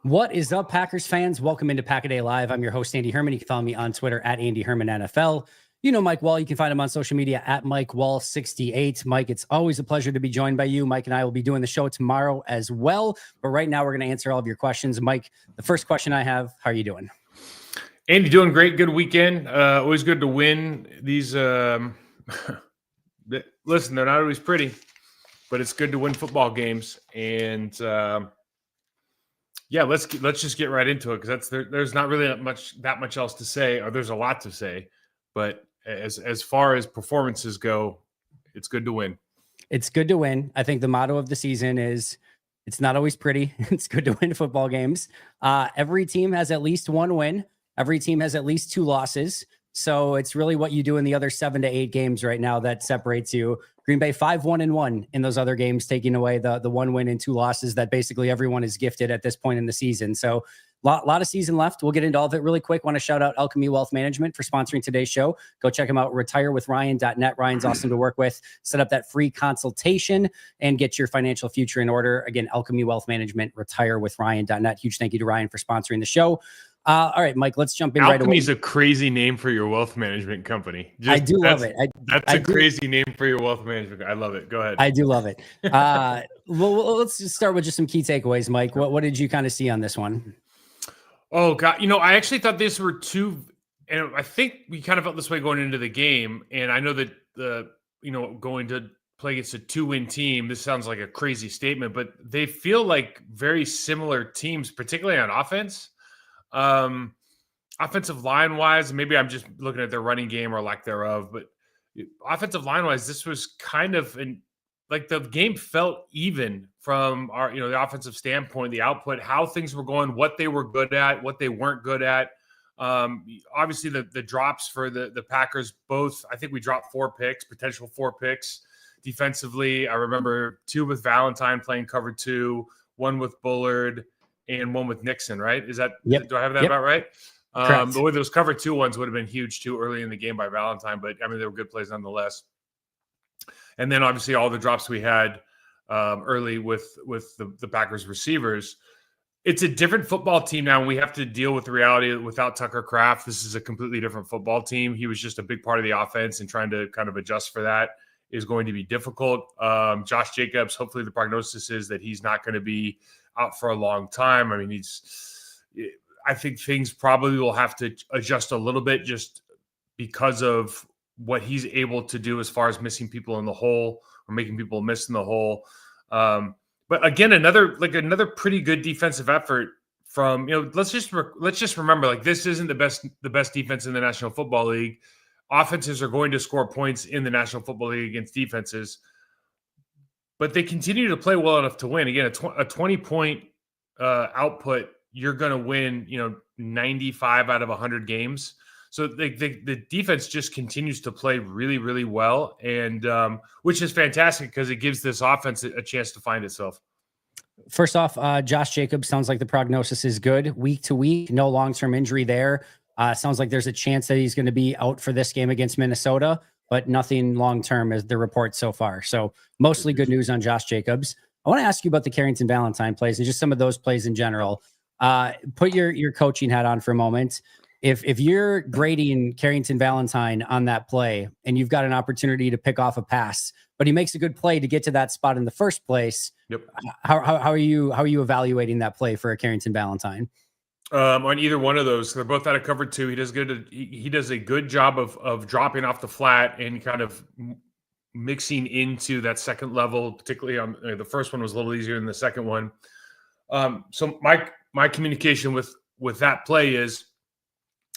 What is up, Packers fans? Welcome into Pack-A-Day Live. I'm your host, Andy Herman. You can follow me on Twitter at Andy Herman NFL. You know Mike Wahle. You can find him on social media at Mike Wahle68. Mike, it's always a pleasure to be joined by you. Mike and I will be doing the show tomorrow as well. But right now, we're going to answer all of your questions. Mike, the first question I have, how are you doing? Andy, doing great. Good weekend. Always good to win these. Listen, they're not always pretty, but it's good to win football games. And let's just get right into it, because there's not really that much else to say, or there's a lot to say. But as far as performances go, it's good to win. It's good to win. I think the motto of the season is, it's not always pretty. It's good to win football games. Every team has at least one win. Every team has at least 2 losses. So it's really what you do in the other 7 to 8 games right now that separates you. Green Bay 5-1-1 in those other games, taking away the 1 win and 2 losses that basically everyone is gifted at this point in the season. So lot of season left. We'll get into all of it really quick. Want to shout out Alchemy Wealth Management for sponsoring today's show. Go check them out, retirewithryan.net. Ryan's awesome to work with. Set up that free consultation and get your financial future in order. Again, Alchemy Wealth Management, retirewithryan.net. Huge thank you to Ryan for sponsoring the show. All right, Mike, let's jump in right away. Alchemy's a crazy name for your wealth management company. I do love it. That's a crazy name for your wealth management. I love it. Go ahead. I do love it. Well, let's just start with just some key takeaways, Mike. What did you kind of see on this one? Oh, God. I actually thought these were two, and I think we kind of felt this way going into the game. And I know that going to play against a 2-win team, this sounds like a crazy statement, but they feel like very similar teams, particularly on offense. Offensive line wise, maybe I'm just looking at their running game or lack thereof, but offensive line wise, this was kind of the game felt even from our, the offensive standpoint, the output, how things were going, what they were good at, what they weren't good at. Obviously the drops for the Packers, both, I think we dropped potential 4 picks defensively. I remember 2 with Valentine playing cover 2, 1 with Bullard, and 1 with Nixon, right? Is that, yep. Do I have that about right? Correct. The way those cover 2 ones would have been huge too early in the game by Valentine, but I mean, they were good plays nonetheless. And then obviously all the drops we had early with the Packers receivers. It's a different football team now, and we have to deal with the reality without Tucker Kraft. This is a completely different football team. He was just a big part of the offense, and trying to kind of adjust for that is going to be difficult. Josh Jacobs, hopefully the prognosis is that he's not going to be out for a long time. I mean, I think things probably will have to adjust a little bit just because of what he's able to do as far as missing people in the hole or making people miss in the hole. But again, another pretty good defensive effort from, let's just remember, this isn't the best defense in the National Football League. Offenses are going to score points in the National Football League against defenses, but they continue to play well enough to win. Again, a 20-point output, you're going to win, 95 out of 100 games. So the defense just continues to play really, really well, and which is fantastic because it gives this offense a chance to find itself. First off, Josh Jacobs, sounds like the prognosis is good. Week to week, no long-term injury there. Sounds like there's a chance that he's going to be out for this game against Minnesota, but nothing long-term is the report so far. So mostly good news on Josh Jacobs. I want to ask you about the Carrington Valentine plays and just some of those plays in general. Put your coaching hat on for a moment. If you're grading Carrington Valentine on that play and you've got an opportunity to pick off a pass, but he makes a good play to get to that spot in the first place, yep. How are you evaluating that play for a Carrington Valentine? On either one of those, they're both out of cover 2. He does a good job of dropping off the flat and kind of mixing into that second level, particularly on the first one was a little easier than the second one. So my communication with that play is,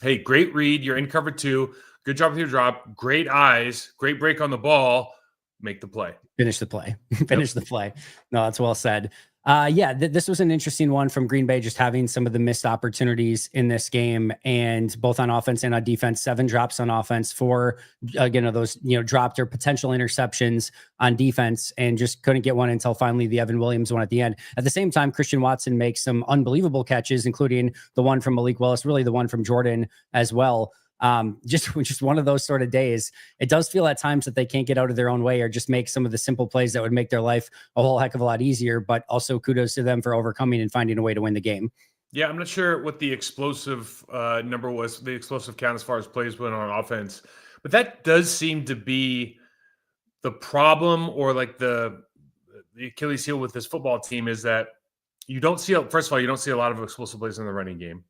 hey, great read. You're in cover 2. Good job with your drop. Great eyes. Great break on the ball. Make the play. Finish the play. Finish the play. No, that's well said. This was an interesting one from Green Bay, just having some of the missed opportunities in this game, and both on offense and on defense. 7 drops on offense, 4 of those dropped or potential interceptions on defense, and just couldn't get one until finally the Evan Williams one at the end. At the same time, Christian Watson makes some unbelievable catches, including the one from Malik Willis, really the one from Jordan as well. Just one of those sort of days. It does feel at times that they can't get out of their own way or just make some of the simple plays that would make their life a whole heck of a lot easier, but also kudos to them for overcoming and finding a way to win the game. Yeah, I'm not sure what the explosive number was, the explosive count as far as plays went on offense, but that does seem to be the problem, or like the Achilles heel with this football team, is that you don't see. First of all, you don't see a lot of explosive plays in the running game.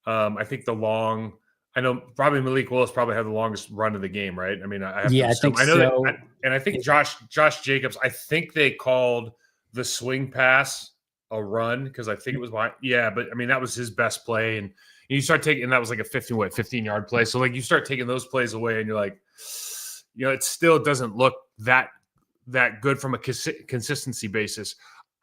I think I know probably Malik Willis probably had the longest run of the game, right? I mean, I have to Yeah, I assume. think I know that, so. and I think Josh Jacobs. I think they called the swing pass a run because I think it was yeah, but I mean that was his best play, and you start taking, and that was like a 15-yard play. So like you start taking those plays away, and you're like, it still doesn't look that good from a consistency basis.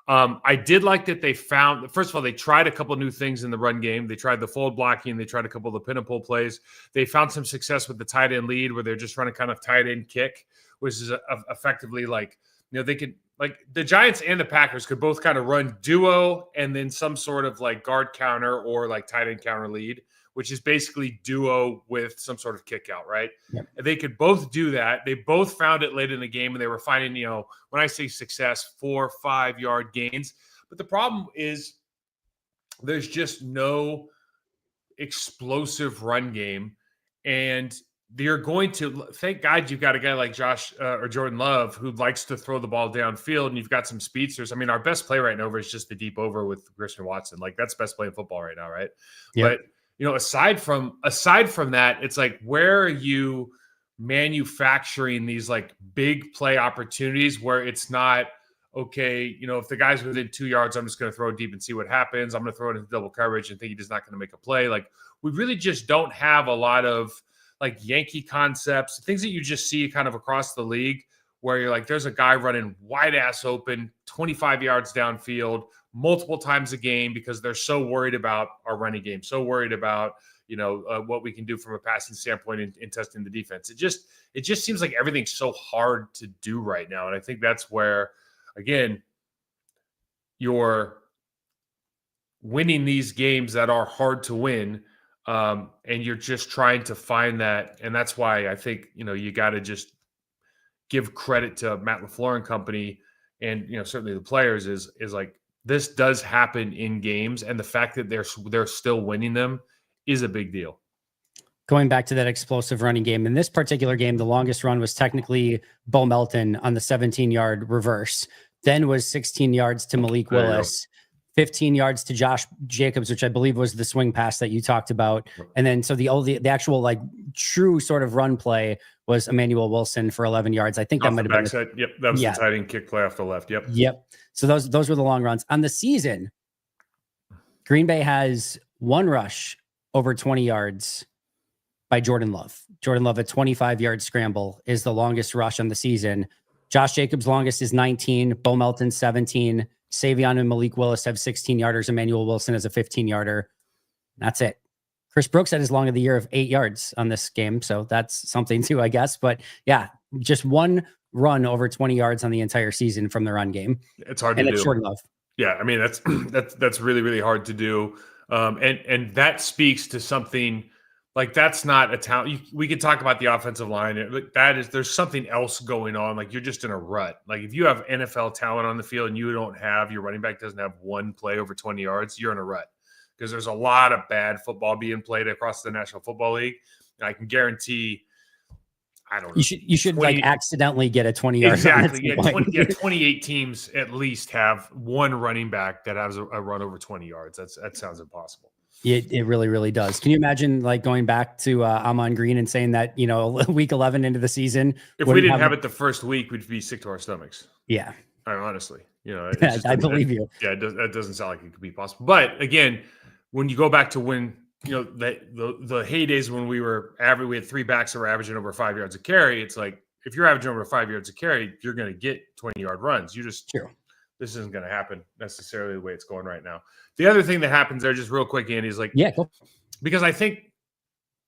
I did like that they found, first of all, they tried a couple new things in the run game. They tried the fold blocking. They tried a couple of the pin and pull plays. They found some success with the tight end lead where they're just running kind of tight end kick, which is effectively like, they could, like the Giants and the Packers could both kind of run duo and then some sort of like guard counter or like tight end counter lead, which is basically duo with some sort of kick out, right? Yep. They could both do that. They both found it late in the game, and they were finding, when I say success, 4-5 yard gains. But the problem is there's just no explosive run game. And they're going to, thank God you've got a guy like Josh or Jordan Love who likes to throw the ball downfield, and you've got some speedsters. I mean, our best play right now is just the deep over with Christian Watson. Like that's best play in football right now, right? Yep. But aside from that, it's like, where are you manufacturing these like big play opportunities where it's not, okay, if the guy's within 2 yards, I'm just going to throw it deep and see what happens. I'm going to throw it into double coverage and think he's not going to make a play. Like we really just don't have a lot of like Yankee concepts, things that you just see kind of across the league where you're like, there's a guy running wide ass open 25 yards downfield multiple times a game because they're so worried about our running game, so worried about, what we can do from a passing standpoint in testing the defense. It just seems like everything's so hard to do right now. And I think that's where, again, you're winning these games that are hard to win. And you're just trying to find that. And that's why I think, you got to just give credit to Matt LaFleur and company. And, certainly the players is like, this does happen in games, and the fact that they're still winning them is a big deal. Going back to that explosive running game, in this particular game, the longest run was technically Bo Melton on the 17-yard reverse. Then was 16 yards to Malik Willis, 15 yards to Josh Jacobs, which I believe was the swing pass that you talked about. And then so the actual like true sort of run play was Emmanuel Wilson for 11 yards. I think that might have been yep, that was the tight end kick play off the left. Yep. So those were the long runs. On the season, Green Bay has one rush over 20 yards by Jordan Love. Jordan Love, a 25-yard scramble, is the longest rush on the season. Josh Jacobs' longest is 19. Bo Melton, 17. Savion and Malik Willis have 16-yarders. Emmanuel Wilson has a 15-yarder. That's it. Chris Brooks had his long of the year of 8 yards on this game, so that's something too, I guess. But yeah, just one run over 20 yards on the entire season from the run game. It's hard to do. And it's Jordan Love. Yeah, I mean that's really, really hard to do. And that speaks to something like that's not a talent. We could talk about the offensive line. There's something else going on. Like you're just in a rut. Like if you have NFL talent on the field and your running back doesn't have one play over 20 yards, you're in a rut because there's a lot of bad football being played across the National Football League. And I can guarantee, I don't know. You should 20, like accidentally get a 20-yard. Exactly. 28 teams at least have one running back that has a run over 20 yards. That sounds impossible. It really, really does. Can you imagine like going back to Amon Green and saying that, week 11 into the season, if we didn't have it the first week, we'd be sick to our stomachs. Yeah. Honestly, I believe you. Yeah. That doesn't sound like it could be possible. But again, when you go back to when, the heydays when we had 3 backs that were averaging over 5 yards a carry. It's like, if you're averaging over 5 yards a carry, you're going to get 20-yard runs. This isn't going to happen necessarily the way it's going right now. The other thing that happens there, just real quick, Andy, is like, because I think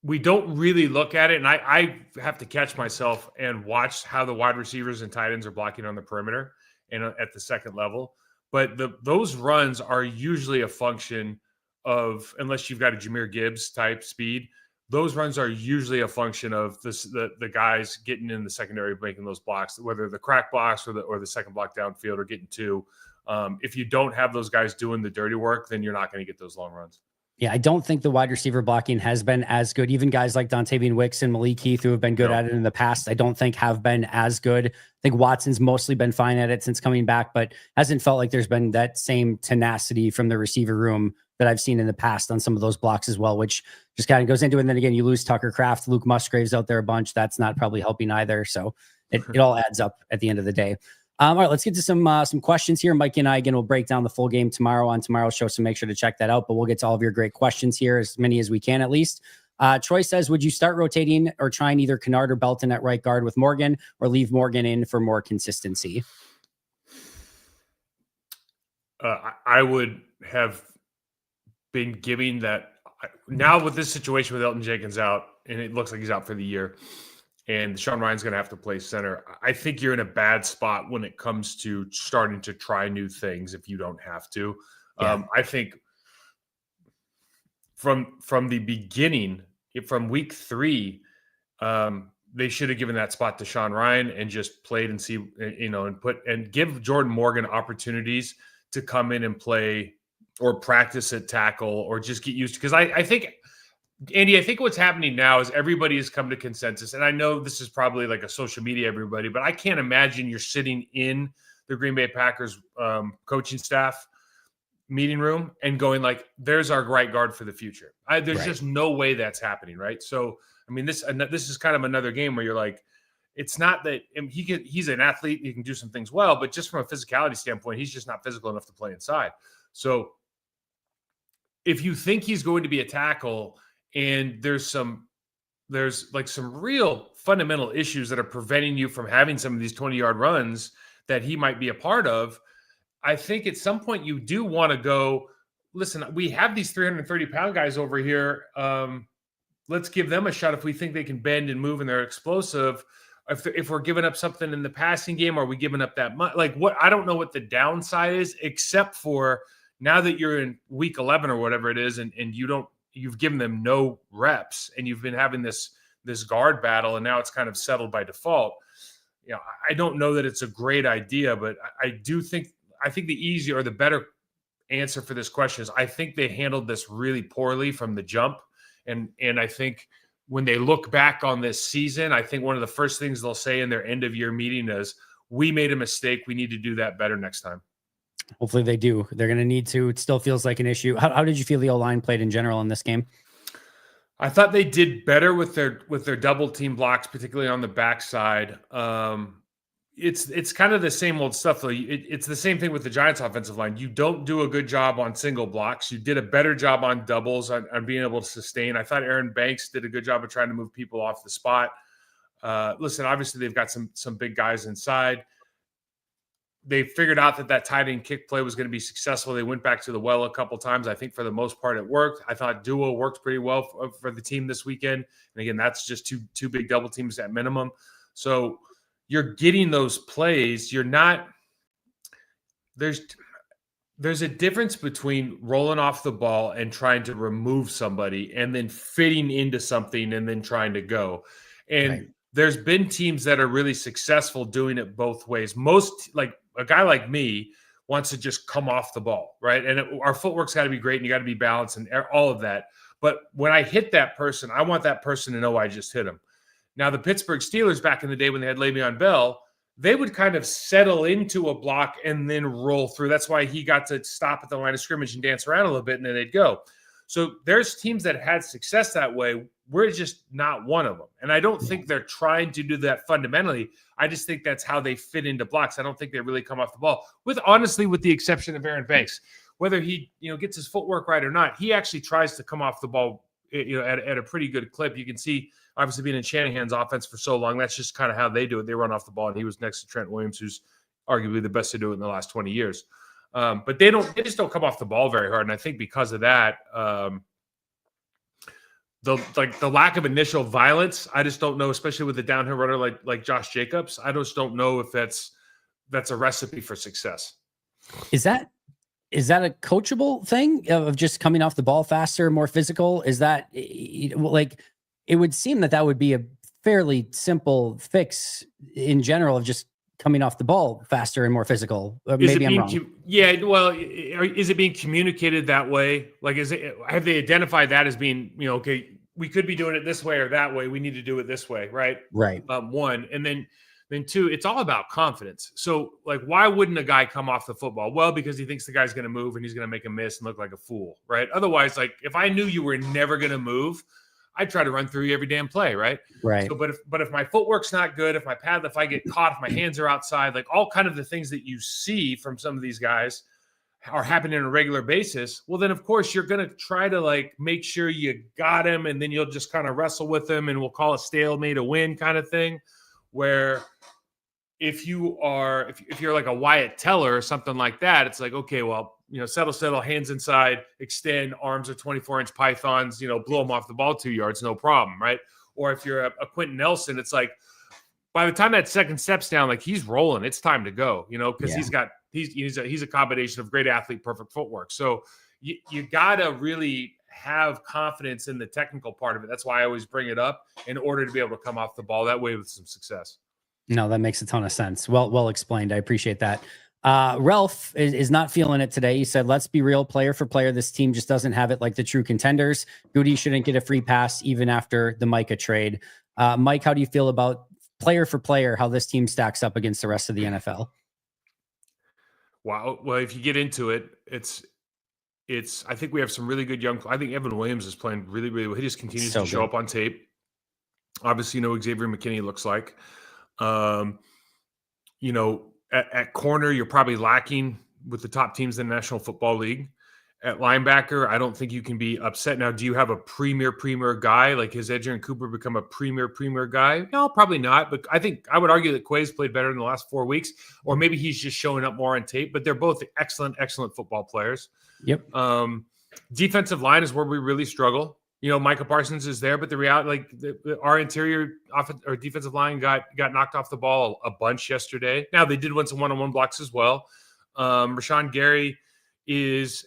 we don't really look at it, and I have to catch myself and watch how the wide receivers and tight ends are blocking on the perimeter and at the second level. But those runs are usually a function of, unless you've got a Jahmyr Gibbs type speed, those runs are usually a function of the guys getting in the secondary, making those blocks, whether the crack blocks or the second block downfield or getting 2. If you don't have those guys doing the dirty work, then you're not going to get those long runs. Yeah, I don't think the wide receiver blocking has been as good. Even guys like Dontavian Wicks and Malik Heath, who have been good at it in the past, I don't think have been as good. I think Watson's mostly been fine at it since coming back, but hasn't felt like there's been that same tenacity from the receiver room that I've seen in the past on some of those blocks as well, which just kind of goes into it. And then again, you lose Tucker Kraft, Luke Musgrave's out there a bunch. That's not probably helping either. So it all adds up at the end of the day. All right, let's get to some questions here. Mikey and I, again, will break down the full game tomorrow on tomorrow's show, so make sure to check that out. But we'll get to all of your great questions here, as many as we can at least. Troy says, would you start rotating or trying either Kennard or Belton at right guard with Morgan, or leave Morgan in for more consistency? I would have been giving that. Now with this situation with Elton Jenkins out, and it looks like he's out for the year, and Sean Ryan's going to have to play center, I think you're in a bad spot when it comes to starting to try new things if you don't have to. Yeah. I think from the beginning, from week 3, they should have given that spot to Sean Ryan and just played and see, and give Jordan Morgan opportunities to come in and play or practice at tackle or just get used to. Because I think, Andy, I think what's happening now is everybody has come to consensus, and I know this is probably like a social media everybody, but I can't imagine you're sitting in the Green Bay Packers coaching staff meeting room and going like, there's our right guard for the future. There's just no way that's happening, right? So, I mean, this is kind of another game where you're like, it's not that he's an athlete, he can do some things well, but just from a physicality standpoint, he's just not physical enough to play inside. So if you think he's going to be a tackle, and there's like some real fundamental issues that are preventing you from having some of these 20-yard runs that he might be a part of, I think at some point you do want to go, listen, we have these 330-pound guys over here. Let's give them a shot if we think they can bend and move and they're explosive. If we're giving up something in the passing game, are we giving up that much? Like what? I don't know what the downside is, except for now that you're in week 11 or whatever it is, and you've given them no reps and you've been having this guard battle, and now it's kind of settled by default. I don't know that it's a great idea, but I think the easier or the better answer for this question is I think they handled this really poorly from the jump. And I think when they look back on this season, I think one of the first things they'll say in their end of year meeting is, we made a mistake. We need to do that better next time. Hopefully they do. They're going to need to. It still feels like an issue. How did you feel the O-line played in general in this game? I thought they did better with their double team blocks, particularly on the backside. It's kind of the same old stuff, though. It's the same thing with the Giants offensive line. You don't do a good job on single blocks. You did a better job on doubles, on being able to sustain. I thought Aaron Banks did a good job of trying to move people off the spot. Listen, obviously they've got some big guys inside. They figured out that tight end kick play was going to be successful. They went back to the well a couple times. I think for the most part it worked. I thought duo worked pretty well for the team this weekend. And again, that's just two big double teams at minimum. So you're getting those plays. You're not – there's a difference between rolling off the ball and trying to remove somebody and then fitting into something and then trying to go. And there's been teams that are really successful doing it both ways. Most, like a guy like me, wants to just come off the ball, right? And our footwork's got to be great, and you got to be balanced and all of that. But when I hit that person, I want that person to know I just hit him. Now, the Pittsburgh Steelers back in the day when they had Le'Veon Bell, they would kind of settle into a block and then roll through. That's why he got to stop at the line of scrimmage and dance around a little bit, and then they'd go. So there's teams that had success that way. We're just not one of them. And I don't think they're trying to do that fundamentally. I just think that's how they fit into blocks. I don't think they really come off the ball, with the exception of Aaron Banks. Whether he gets his footwork right or not, he actually tries to come off the ball at a pretty good clip. You can see, obviously, being in Shanahan's offense for so long, that's just kind of how they do it. They run off the ball, and he was next to Trent Williams, who's arguably the best to do it in the last 20 years. But they just don't come off the ball very hard. And I think because of that, the lack of initial violence, I just don't know, especially with the downhill runner like Josh Jacobs. I just don't know if that's a recipe for success. Is that a coachable thing of just coming off the ball faster, more physical? Is that like, it would seem that would be a fairly simple fix in general of just coming off the ball faster and more physical. Maybe I'm wrong. Is it being communicated that way? Like, have they identified that as being, okay, we could be doing it this way or that way. We need to do it this way, right? Right. One, and then two, it's all about confidence. So, like, why wouldn't a guy come off the football? Well, because he thinks the guy's going to move and he's going to make a miss and look like a fool, right? Otherwise, like, if I knew you were never going to move, I'd try to run through you every damn play, right? Right. So, but if my footwork's not good, if I get caught, if my hands are outside, like all kind of the things that you see from some of these guys are happening on a regular basis, well, then of course you're going to try to like make sure you got him, and then you'll just kind of wrestle with him, and we'll call a stalemate a win kind of thing. Where if you're like a Wyatt Teller or something like that, it's like, okay, well, settle, hands inside, extend, arms are 24-inch pythons, blow them off the ball 2 yards, no problem, right? Or if you're a Quentin Nelson, it's like by the time that second step's down, like he's rolling, it's time to go, because he's a combination of great athlete, perfect footwork. So you gotta really have confidence in the technical part of it. That's why I always bring it up in order to be able to come off the ball that way with some success. No, that makes a ton of sense. Well explained. I appreciate that. Ralph is not feeling it today. He said, let's be real, player for player. This team just doesn't have it like the true contenders. Goody shouldn't get a free pass even after the Micah trade. Mike, how do you feel about player for player, how this team stacks up against the rest of the NFL? Wow. Well, if you get into it, I think we have some really good I think Evan Williams is playing really, really well. He just continues to show up on tape. Obviously, Xavier McKinney looks like. At corner, you're probably lacking with the top teams in the National Football League. At linebacker, I don't think you can be upset. Now, do you have a premier guy? Like, has Edgerrin Cooper become a premier guy? No, probably not. But I would argue that Quay's played better in the last 4 weeks, or maybe he's just showing up more on tape. But they're both excellent football players. Yep. Defensive line is where we really struggle. Micah Parsons is there, but the reality, like our interior or defensive line got knocked off the ball a bunch yesterday. Now they did win some one-on-one blocks as well. Rashawn Gary's he's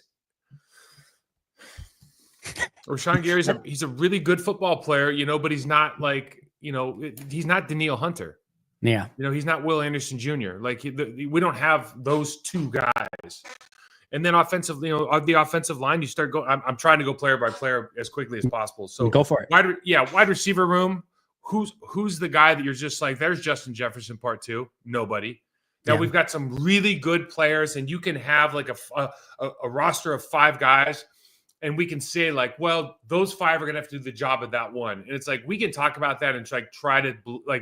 a really good football player, but he's not like, he's not Danielle Hunter. Yeah. He's not Will Anderson Jr. Like we don't have those two guys. And then offensively, on the offensive line, you start going. I'm trying to go player by player as quickly as possible. So go for it. Wide receiver room. Who's the guy that you're just like? There's Justin Jefferson part 2. Nobody. Now we've got some really good players, and you can have like a roster of 5 guys, and we can say like, well, those 5 are gonna have to do the job of that one. And it's like we can talk about that and like try to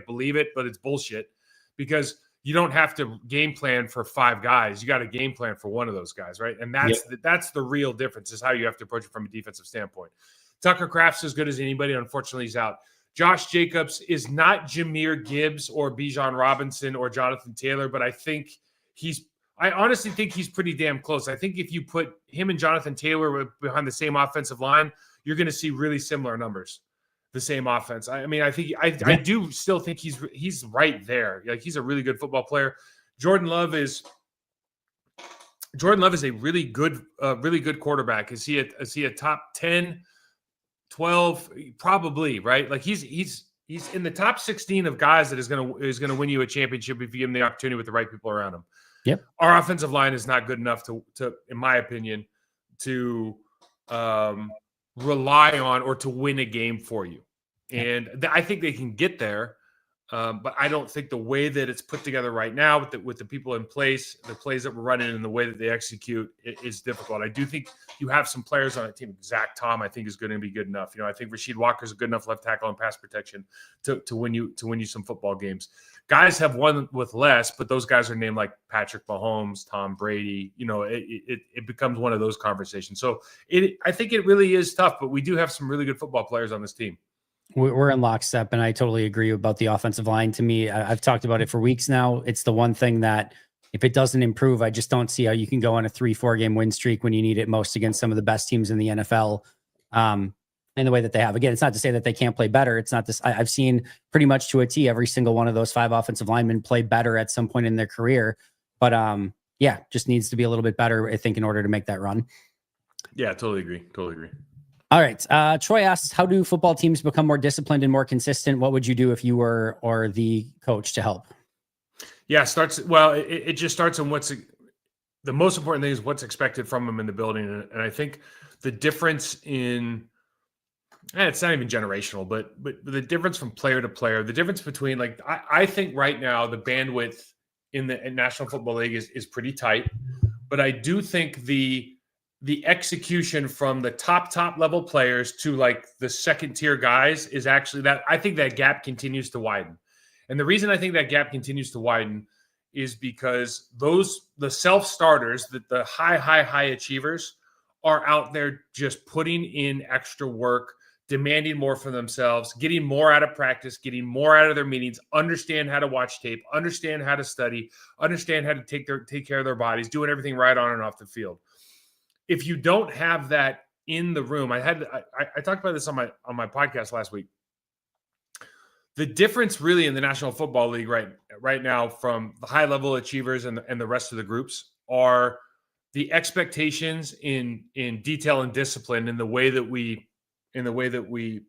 believe it, but it's bullshit because you don't have to game plan for 5 guys. You got to game plan for one of those guys, right? And that's the real difference is how you have to approach it from a defensive standpoint. Tucker Kraft's as good as anybody. Unfortunately, he's out. Josh Jacobs is not Jahmyr Gibbs or Bijan Robinson or Jonathan Taylor, but I honestly think he's pretty damn close. I think if you put him and Jonathan Taylor behind the same offensive line, you're going to see really similar numbers. The same offense. I mean, I think I do still think he's right there. Like he's a really good football player. Jordan Love is a really good quarterback. Is he a top 10, 12? Probably, right? Like he's in the top 16 of guys that is gonna win you a championship if you give him the opportunity with the right people around him. Yep. Our offensive line is not good enough to in my opinion, to rely on or to win a game for you. And I think they can get there, but I don't think the way that it's put together right now with the people in place, the plays that we're running, and the way that they execute is difficult. I do think you have some players on that team. Zach Tom, I think, is going to be good enough. I think Rasheed Walker's a good enough left tackle and pass protection to win you some football games. Guys have won with less, but those guys are named like Patrick Mahomes, Tom Brady. It becomes one of those conversations. So I think it really is tough, but we do have some really good football players on this team. We're in lockstep, and I totally agree about the offensive line. To me, I've talked about it for weeks now. It's the one thing that if it doesn't improve, I just don't see how you can go on a 3-4 game win streak when you need it most against some of the best teams in the NFL. In the way that they have. Again, it's not to say that they can't play better. It's not this. I've seen pretty much to a T every single one of those 5 offensive linemen play better at some point in their career. But just needs to be a little bit better, I think, in order to make that run. Yeah, totally agree. All right. Troy asks, how do football teams become more disciplined and more consistent? What would you do if you were the coach to help? Yeah, it just starts on what's the most important thing is what's expected from him in the building. And I think the difference in, it's not even generational, but the difference from player to player, the difference between like, I think right now the bandwidth in the National Football League is pretty tight, but I do think the execution from the top level players to like the second tier guys is actually that I think that gap continues to widen. And the reason I think that gap continues to widen is because the self-starters, the high achievers are out there just putting in extra work, demanding more from themselves, getting more out of practice, getting more out of their meetings, understand how to watch tape, understand how to study, understand how to take care of their bodies, doing everything right on and off the field. If you don't have that in the room, I talked about this on my podcast last week. The difference really in the National Football League right now from the high level achievers and the rest of the groups are the expectations in detail and discipline in the way that we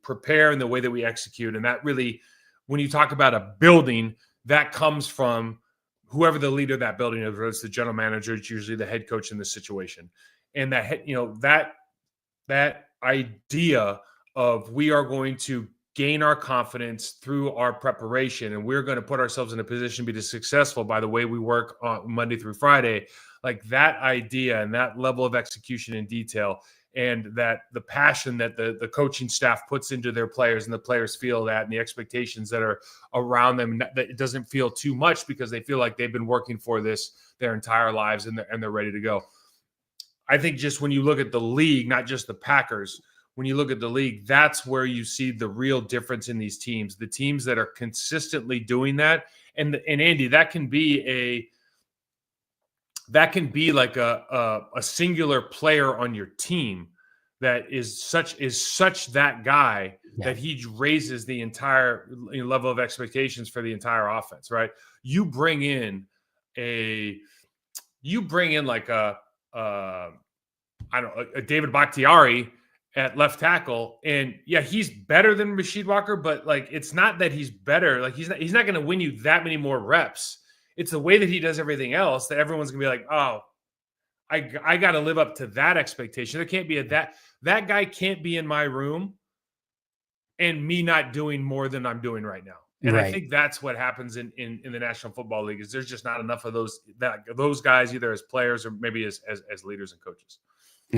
prepare and the way that we execute. And that really, when you talk about a building, that comes from whoever the leader of that building is, whether it's the general manager, it's usually the head coach in this situation. And that idea of we are going to gain our confidence through our preparation, and we're going to put ourselves in a position to be successful by the way we work on Monday through Friday, like that idea and that level of execution in detail, and that the passion that the coaching staff puts into their players and the players feel that, and the expectations that are around them, that it doesn't feel too much because they feel like they've been working for this their entire lives and they're ready to go. I think just when you look at the league, not just the Packers, when you look at the league, that's where you see the real difference in these teams, the teams that are consistently doing that. And Andy, that can be like a singular player on your team that is such that guy that he raises the entire level of expectations for the entire offense, right? You bring in like a David Bakhtiari at left tackle, and yeah, he's better than Rasheed Walker, but like it's not that he's better. Like he's not going to win you that many more reps. It's the way that he does everything else that everyone's going to be like, oh, I got to live up to that expectation. There can't be that guy can't be in my room and me not doing more than I'm doing right now. And right. I think that's what happens in the National Football League is there's just not enough of those guys either as players or maybe as leaders and coaches.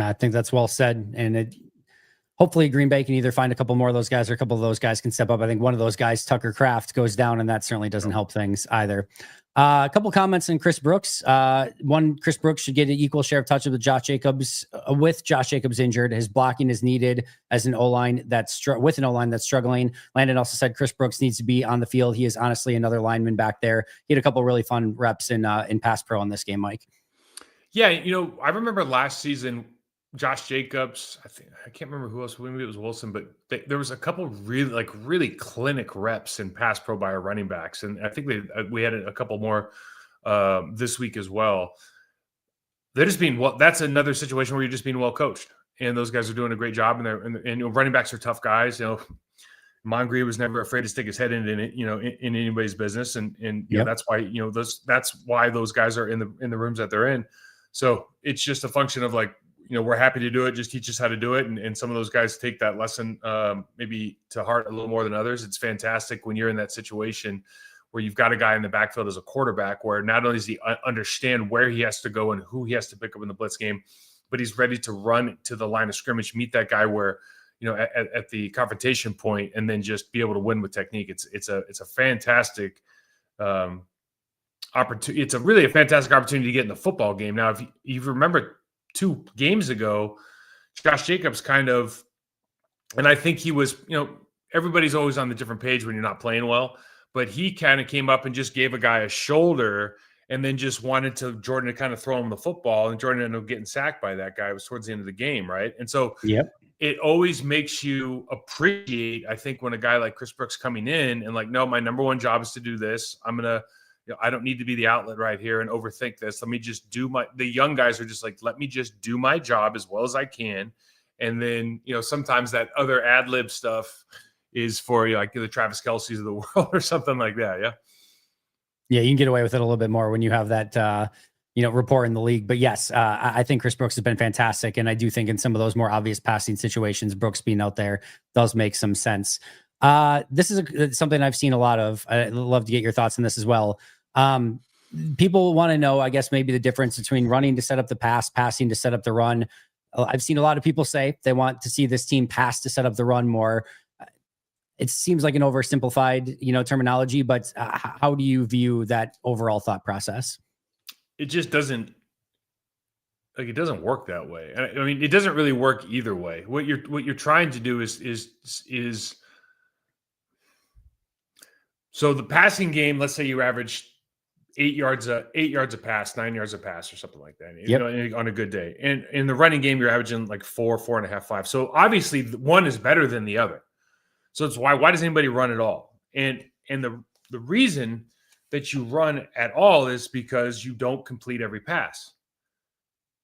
I think that's well said. And hopefully Green Bay can either find a couple more of those guys or a couple of those guys can step up. I think one of those guys, Tucker Kraft, goes down, and that certainly doesn't help things either. A couple comments on Chris Brooks. One, Chris Brooks should get an equal share of touches with Josh Jacobs. With Josh Jacobs injured, his blocking is needed as an O-line with an O-line that's struggling. Landon also said Chris Brooks needs to be on the field. He is honestly another lineman back there. He had a couple really fun reps in pass pro in this game, Mike. Yeah, I remember last season, Josh Jacobs, I can't remember who else, maybe it was Wilson, but there was a couple really clinic reps in pass pro by our running backs. And I think we had a couple more this week as well. They're just that's another situation where you're just being well coached, and those guys are doing a great job. And running backs are tough guys. Moncrief was never afraid to stick his head in anybody's business. And that's why, that's why those guys are in the rooms that they're in. So it's just a function of like, we're happy to do it. Just teach us how to do it. And some of those guys take that lesson maybe to heart a little more than others. It's fantastic when you're in that situation where you've got a guy in the backfield as a quarterback where not only does he understand where he has to go and who he has to pick up in the blitz game, but he's ready to run to the line of scrimmage, meet that guy where, at the confrontation point, and then just be able to win with technique. It's a fantastic opportunity. It's really a fantastic opportunity to get in the football game. Now, if you remember 2 games ago, Josh Jacobs kind of, and I think he was, everybody's always on the different page when you're not playing well, but he kind of came up and just gave a guy a shoulder and then just wanted Jordan to kind of throw him the football, and Jordan ended up getting sacked by that guy. It was towards the end of the game, right? And so it always makes you appreciate, I think, when a guy like Chris Brooks coming in and like, no, my number one job is to do this. I'm going to, I don't need to be the outlet right here and overthink this. Let me just the young guys are just like, let me just do my job as well as I can. And then, sometimes that other ad lib stuff is for like the Travis Kelce's of the world or something like that. Yeah. Yeah, you can get away with it a little bit more when you have that, rapport in the league. But yes, I think Chris Brooks has been fantastic. And I do think in some of those more obvious passing situations, Brooks being out there does make some sense. This is something I've seen a lot of. I'd love to get your thoughts on this as well. People want to know, I guess, maybe the difference between running to set up the pass, passing to set up the run. I've seen a lot of people say they want to see this team pass to set up the run more. It seems like an oversimplified, terminology, but how do you view that overall thought process? It just doesn't it doesn't work that way. I mean, it doesn't really work either way. What you're trying to do is so the passing game, let's say you average 8 yards a pass, 9 yards a pass, or something like that. Yep. On a good day. And in the running game, you're averaging like 4.5, 5. So obviously, one is better than the other. So it's why does anybody run at all? And the reason that you run at all is because you don't complete every pass,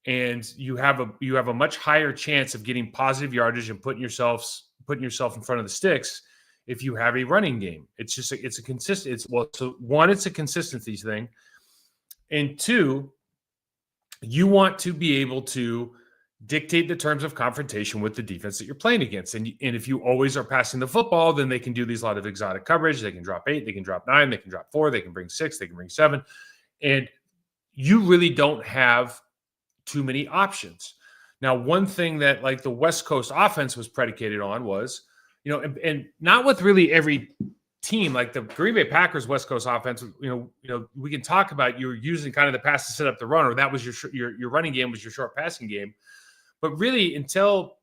and you have a much higher chance of getting positive yardage and putting yourself in front of the sticks if you have a running game. It's a consistency thing, and two, you want to be able to dictate the terms of confrontation with the defense that you're playing against. And if you always are passing the football, then they can do these lot of exotic coverage. They can drop 8, they can drop 9, they can drop 4, they can bring 6, they can bring 7. And you really don't have too many options. Now, one thing that like the West Coast offense was predicated on was, and not with really every team, like the Green Bay Packers West Coast offense, we can talk about you're using kind of the pass to set up the run, or that was your running game was your short passing game. But really, until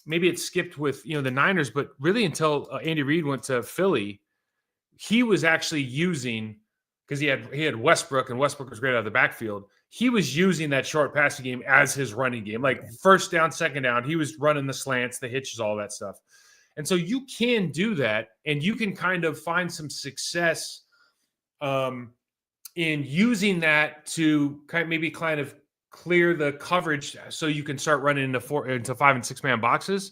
maybe it skipped with the Niners, but really until Andy Reid went to Philly, he was actually using, because he had Westbrook, and Westbrook was great out of the backfield. He was using that short passing game as his running game, like first down, second down. He was running the slants, the hitches, all that stuff. And so you can do that, and you can kind of find some success in using that to kind of clear the coverage so you can start running into 5 and 6 man boxes.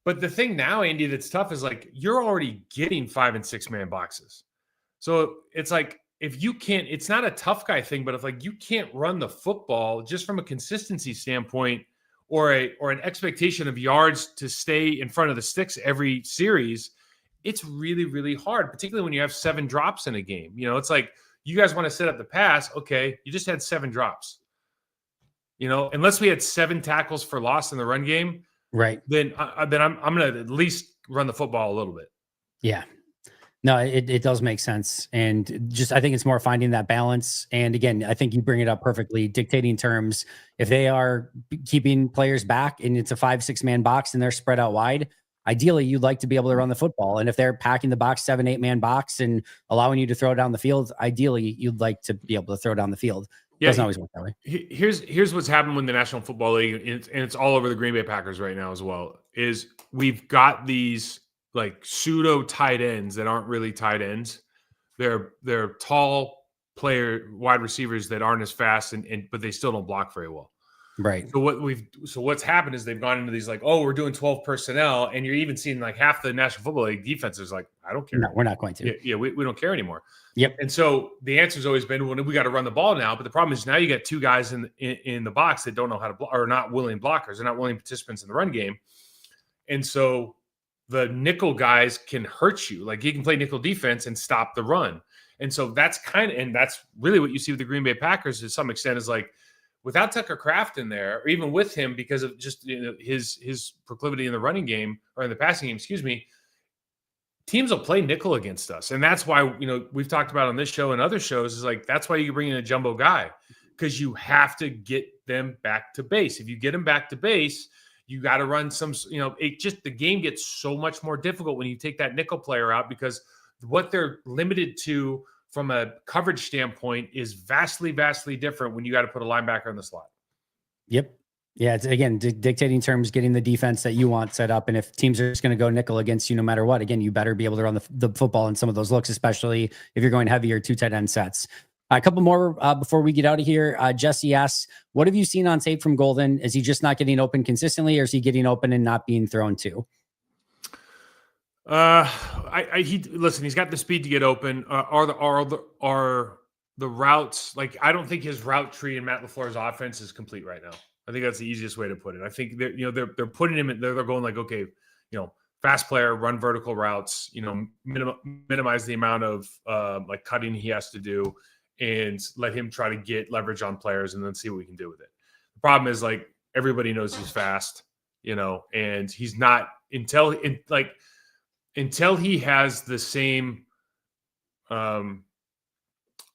But the thing now, Andy, that's tough is like you're already getting 5 and 6 man boxes. So it's like if you can't, it's not a tough guy thing, but if like you can't run the football just from a consistency standpoint or an expectation of yards to stay in front of the sticks every series, it's really, really hard, particularly when you have 7 drops in a game. It's like you guys want to set up the pass. Okay, you just had 7 drops. Unless we had 7 tackles for loss in the run game, right? Then I'm going to at least run the football a little bit. Yeah, no, it does make sense, and just I think it's more finding that balance. And again, I think you bring it up perfectly, dictating terms. If they are keeping players back and it's a 5-6 man box and they're spread out wide, ideally you'd like to be able to run the football. And if they're packing the box 7-8 man box and allowing you to throw down the field, ideally you'd like to be able to throw down the field. Yeah, doesn't always work that way. Here's what's happened with the National Football League, and it's all over the Green Bay Packers right now as well, is we've got these like pseudo tight ends that aren't really tight ends. They're tall wide receivers that aren't as fast but they still don't block very well. Right. So what's happened is they've gone into these like, oh, we're doing 12 personnel, and you're even seeing like half the National Football League defense is like, I don't care. No, we're not going to. Yeah, we don't care anymore. Yep. And so the answer has always been, well, we got to run the ball now. But the problem is now you got 2 guys in the box that don't know how to block, or not willing blockers. They're not willing participants in the run game. And so the nickel guys can hurt you. Like you can play nickel defense and stop the run. And so that's really what you see with the Green Bay Packers to some extent is like, without Tucker Kraft in there, or even with him because of just his proclivity in the running game or in the passing game, teams will play nickel against us. And that's why, we've talked about on this show and other shows is like, that's why you bring in a jumbo guy, because you have to get them back to base. If you get them back to base, you got to run some, the game gets so much more difficult when you take that nickel player out, because what they're limited to from a coverage standpoint is vastly, vastly different when you got to put a linebacker in the slot. Yep. Yeah. It's again, dictating terms, getting the defense that you want set up. And if teams are just going to go nickel against you, no matter what, again, you better be able to run the football in some of those looks, especially if you're going heavier 2 tight end sets. A couple more before we get out of here. Jesse asks, what have you seen on tape from Golden? Is he just not getting open consistently, or is he getting open and not being thrown to? Listen. He's got the speed to get open. Are the routes, like, I don't think his route tree in Matt LaFleur's offense is complete right now. I think that's the easiest way to put it. I think they're putting him in. They're going like, okay, fast player, run vertical routes. Minimize the amount of like cutting he has to do, and let him try to get leverage on players, and then see what we can do with it. The problem is, like, everybody knows he's fast, and he's not until he has the same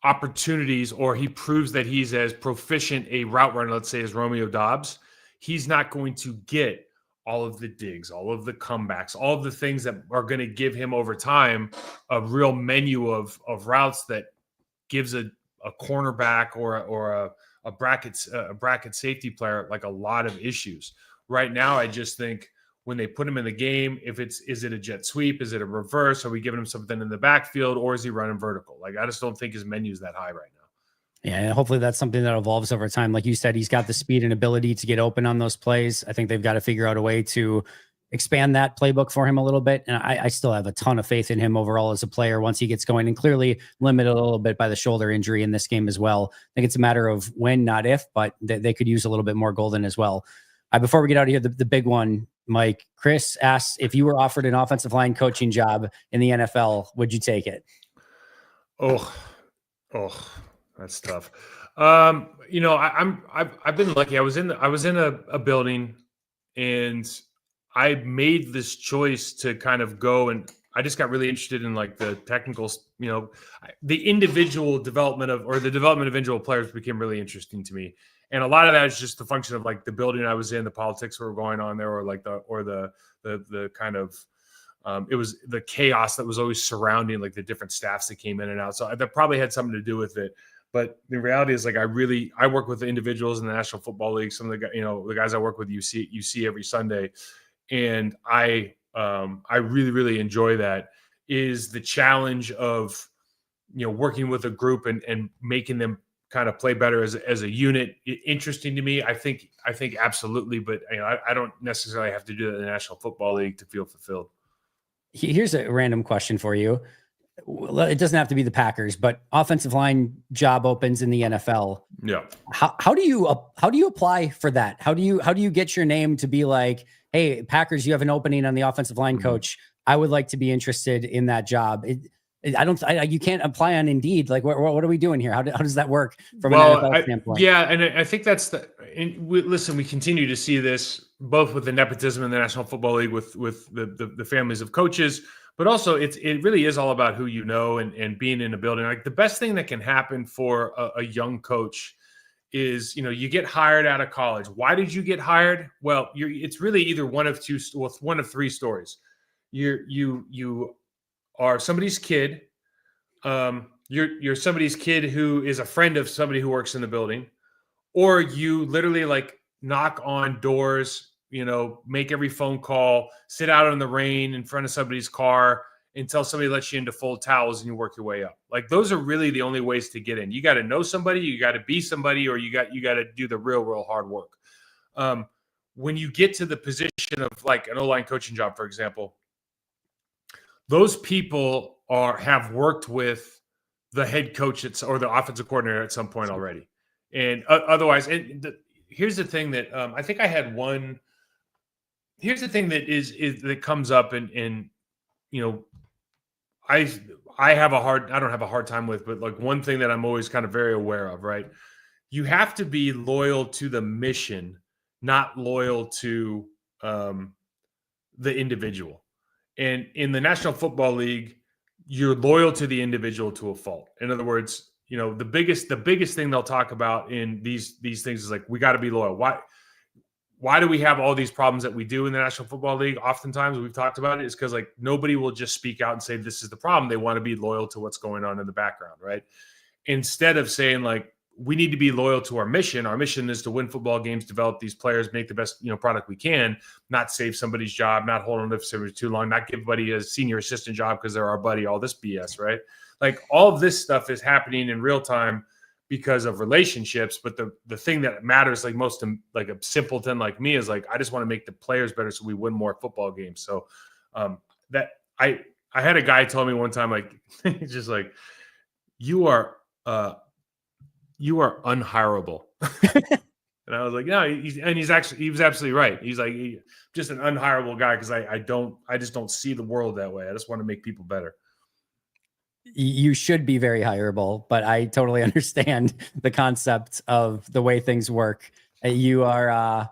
opportunities, or he proves that he's as proficient a route runner, let's say, as Romeo Dobbs, he's not going to get all of the digs, all of the comebacks, all of the things that are going to give him over time a real menu of routes that gives a cornerback or a bracket safety player like a lot of issues. Right now, I just think when they put him in the game, is it a jet sweep? Is it a reverse? Are we giving him something in the backfield, or is he running vertical? Like, I just don't think his menu is that high right now. Yeah, and hopefully that's something that evolves over time. Like you said, he's got the speed and ability to get open on those plays. I think they've got to figure out a way to expand that playbook for him a little bit. And I still have a ton of faith in him overall as a player once he gets going, and clearly limited a little bit by the shoulder injury in this game as well. I think it's a matter of when, not if, but they could use a little bit more Golden as well. Before we get out of here, the big one, Mike, Chris asks, if you were offered an offensive line coaching job in the NFL, would you take it? Oh, that's tough. I've been lucky. I was in a building, and I made this choice to kind of go, and I just got really interested in like the technical, the individual development of individual players became really interesting to me. And a lot of that is just the function of like the building I was in, the politics that were going on there, or like the kind of it was the chaos that was always surrounding like the different staffs that came in and out. So that probably had something to do with it. But the reality is, like, I work with the individuals in the National Football League. Some of the guys I work with, you see every Sunday, and I really, really enjoy that. Is the challenge of working with a group and making them kind of play better as a unit interesting to me? I think absolutely, but I don't necessarily have to do that in the National Football League to feel fulfilled. Here's a random question for you. It doesn't have to be the Packers, but offensive line job opens in the NFL. Yeah. How do you apply for that? How do you get your name to be like, hey, Packers, you have an opening on the offensive line coach. I would like to be interested in that job. You can't apply on Indeed. Like, what are we doing here? How does that work from an NFL standpoint? Yeah, and I think that's we continue to see this both with the nepotism in the National Football League with the families of coaches, but also it really is all about who you know and being in a building. Like, the best thing that can happen for a young coach is, you get hired out of college. Why did you get hired? Well, it's really either one of three stories. You are somebody's kid. You're somebody's kid who is a friend of somebody who works in the building, or you literally like knock on doors, make every phone call, sit out in the rain in front of somebody's car until somebody lets you into full towels and you work your way up. Like, those are really the only ways to get in. You got to know somebody, you got to be somebody, or you got to do the real hard work. When you get to the position of like an O-line coaching job, for example, those people have worked with the head coach or the offensive coordinator at some point already. And otherwise, here's the thing that I think I had one. Here's the thing that that comes up, and I don't have a hard time with, but like one thing that I'm always kind of very aware of, right? You have to be loyal to the mission, not loyal to the individual. And in the National Football League, you're loyal to the individual to a fault. In other words, the biggest thing they'll talk about in these things is like, we got to be loyal. Why do we have all these problems that we do in the National Football League? Oftentimes we've talked about it is because like nobody will just speak out and say this is the problem. They want to be loyal to what's going on in the background, right? Instead of saying like, we need to be loyal to our mission. Our mission is to win football games, develop these players, make the best product we can, not save somebody's job, not hold on to somebody too long, not give buddy a senior assistant job because they're our buddy, all this BS, right? Like, all of this stuff is happening in real time because of relationships. But the thing that matters, like most, like a simpleton like me, is like, I just want to make the players better so we win more football games. So that I had a guy tell me one time, like, he's just like, you are unhireable. And I was like, no, he was absolutely right. He's like, just an unhireable guy. Cause I just don't see the world that way. I just want to make people better. You should be very hireable, but I totally understand the concept of the way things work. You are,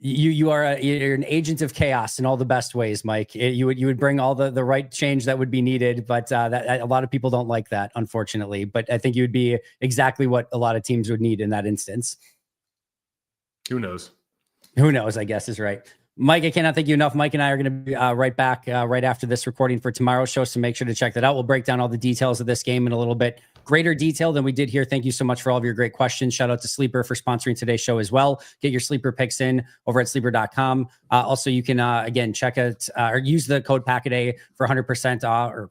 you're an agent of chaos in all the best ways, Mike. You would bring all the right change that would be needed, but that a lot of people don't like that, unfortunately. But I think you would be exactly what a lot of teams would need in that instance. Who knows? Who knows, I guess is right. Mike, I cannot thank you enough. Mike and I are going to be right back right after this recording for tomorrow's show, so make sure to check that out. We'll break down all the details of this game in a little bit greater detail than we did here. Thank you so much for all of your great questions. Shout out to Sleeper for sponsoring today's show as well. Get your Sleeper picks in over at sleeper.com. Also, you can, again, check out or use the code PACKADAY for 100% off, or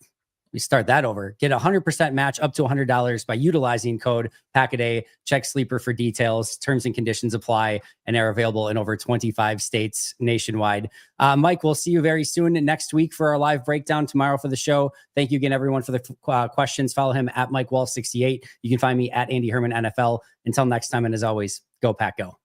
we start that over. Get a 100% match up to $100 by utilizing code PACKADAY. Check Sleeper for details. Terms and conditions apply and are available in over 25 states nationwide. Mike, we'll see you very soon next week for our live breakdown tomorrow for the show. Thank you again, everyone, for the questions. Follow him at MikeWall68. You can find me at Andy Herman NFL. Until next time, and as always, go Pack Go.